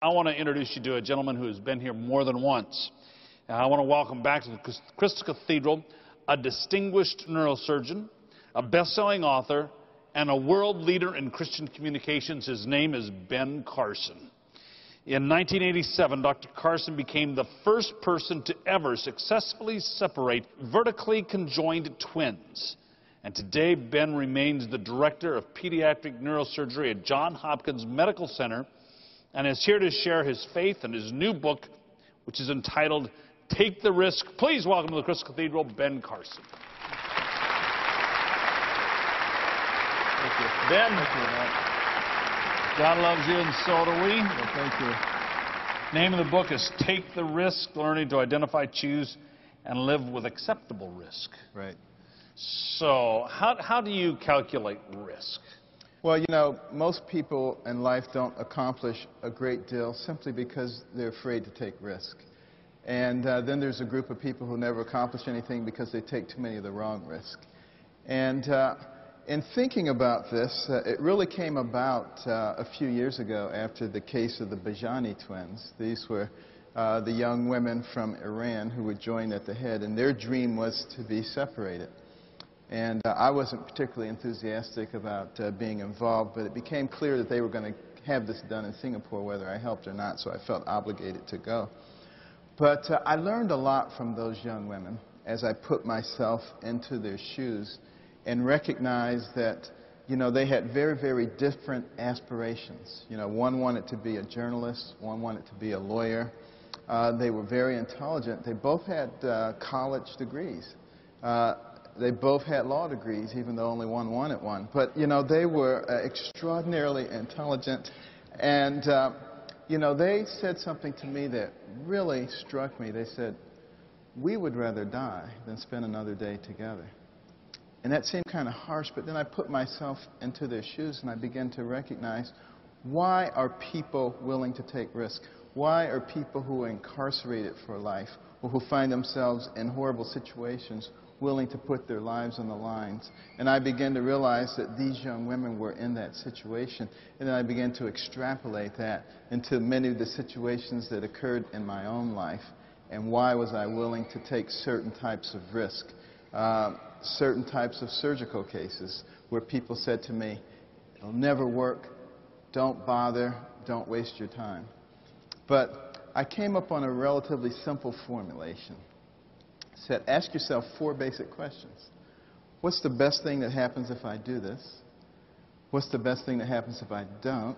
I want to introduce you to a gentleman who has been here more than once. I want to welcome back to the Crystal Cathedral a distinguished neurosurgeon, a best-selling author, and a world leader in Christian communications. His name is Ben Carson. In 1987, Dr. Carson became the first person to ever successfully separate vertically conjoined twins. And today, Ben remains the director of pediatric neurosurgery at Johns Hopkins Medical Center and is here to share his faith and his new book, which is entitled Take the Risk. Please welcome to the Crystal Cathedral, Ben Carson. Thank you. Ben, thank you, Matt. God loves you and so do we. Well, thank you. Name of the book is Take the Risk, Learning to Identify, Choose, and Live with Acceptable Risk. Right. So how do you calculate risk? Well, you know, most people in life don't accomplish a great deal simply because they're afraid to take risk. And then there's a group of people who never accomplish anything because they take too many of the wrong risks. And in thinking about this, it really came about a few years ago after the case of the Bajani twins. These were the young women from Iran who were joined at the head, and their dream was to be separated. And I wasn't particularly enthusiastic about being involved, but it became clear that they were going to have this done in Singapore, whether I helped or not, so I felt obligated to go. But I learned a lot from those young women as I put myself into their shoes and recognized that, you know, they had very, very different aspirations. You know, one wanted to be a journalist, one wanted to be a lawyer. They were very intelligent. They both had college degrees. They both had law degrees, even though only one wanted one. But, you know, they were extraordinarily intelligent. And, you know, they said something to me that really struck me. They said, "We would rather die than spend another day together." And that seemed kind of harsh, but then I put myself into their shoes and I began to recognize, why are people willing to take risk? Why are people who are incarcerated for life or who find themselves in horrible situations willing to put their lives on the lines? And I began to realize that these young women were in that situation. And then I began to extrapolate that into many of the situations that occurred in my own life. And why was I willing to take certain types of risk? Certain types of surgical cases where people said to me, "It'll never work, don't bother, don't waste your time." But I came up on a relatively simple formulation. It said, ask yourself 4 basic questions. What's the best thing that happens if I do this? What's the best thing that happens if I don't?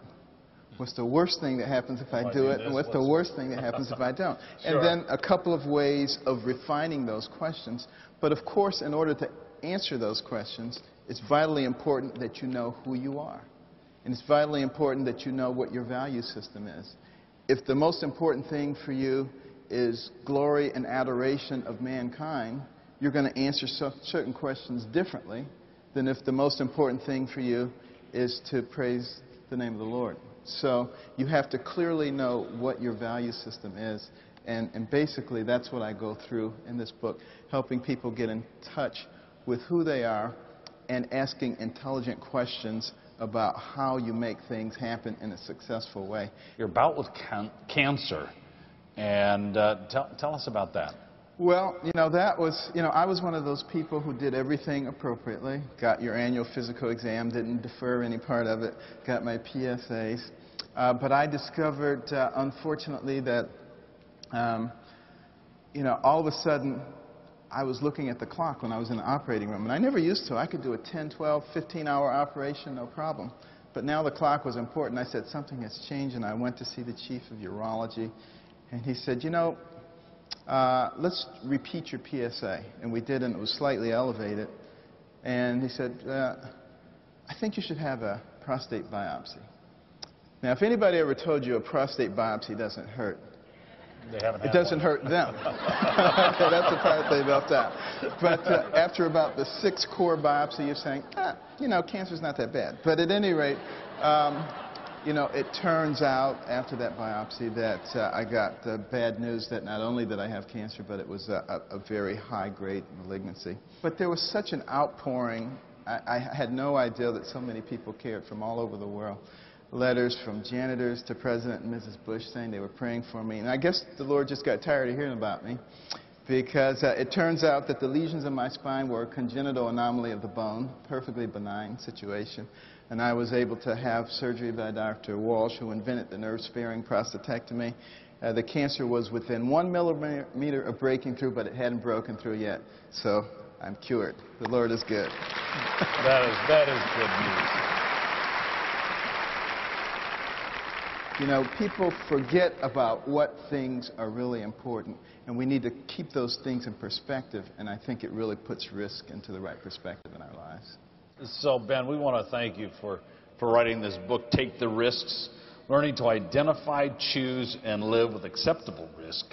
What's the worst thing that happens if I do it? And what's the worst thing that happens if I don't? Sure. And then a couple of ways of refining those questions. But of course, in order to answer those questions, it's vitally important that you know who you are. And it's vitally important that you know what your value system is. If the most important thing for you is glory and adoration of mankind, you're going to answer certain questions differently than if the most important thing for you is to praise the name of the Lord. So you have to clearly know what your value system is. And basically, that's what I go through in this book, helping people get in touch with who they are and asking intelligent questions about how you make things happen in a successful way. You're bout with cancer, and tell us about that. Well, you know, I was one of those people who did everything appropriately, got your annual physical exam, didn't defer any part of it, got my PSAs. But I discovered, unfortunately, that, you know, all of a sudden, I was looking at the clock when I was in the operating room, and I never used to. I could do a 10, 12, 15-hour operation, no problem. But now the clock was important. I said, something has changed, and I went to see the chief of urology, and he said, you know, let's repeat your PSA. And we did, and it was slightly elevated. And he said, I think you should have a prostate biopsy. Now, if anybody ever told you a prostate biopsy doesn't hurt, it doesn't hurt them. Okay, that's the part they left out. But after about the 6th core biopsy, you're saying, you know, cancer's not that bad. But at any rate, you know, it turns out after that biopsy that I got bad news that not only did I have cancer, but it was a very high-grade malignancy. But there was such an outpouring. I had no idea that so many people cared from all over the world. letters from janitors to President and Mrs. Bush saying they were praying for me. And I guess the Lord just got tired of hearing about me, because it turns out that the lesions in my spine were a congenital anomaly of the bone, perfectly benign situation. And I was able to have surgery by Dr. Walsh, who invented the nerve-sparing prostatectomy. The cancer was within 1 millimeter of breaking through, but it hadn't broken through yet. So I'm cured. The Lord is good. That is good news. You know, people forget about what things are really important, and we need to keep those things in perspective, and I think it really puts risk into the right perspective in our lives. So, Ben, we want to thank you for writing this book, Take the Risks, Learning to Identify, Choose, and Live with Acceptable Risk.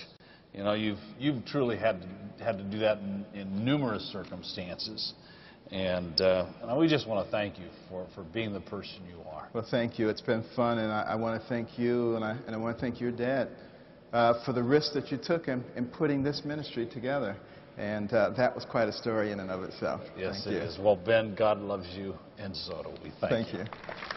You know, you've truly had to do that in numerous circumstances. And we just want to thank you for being the person you are. Well, thank you. It's been fun, and I want to thank you, and I want to thank your dad for the risk that you took in putting this ministry together. And that was quite a story in and of itself. Yes, thank it is. Well, Ben, God loves you, and so do we. Thank you. Thank you.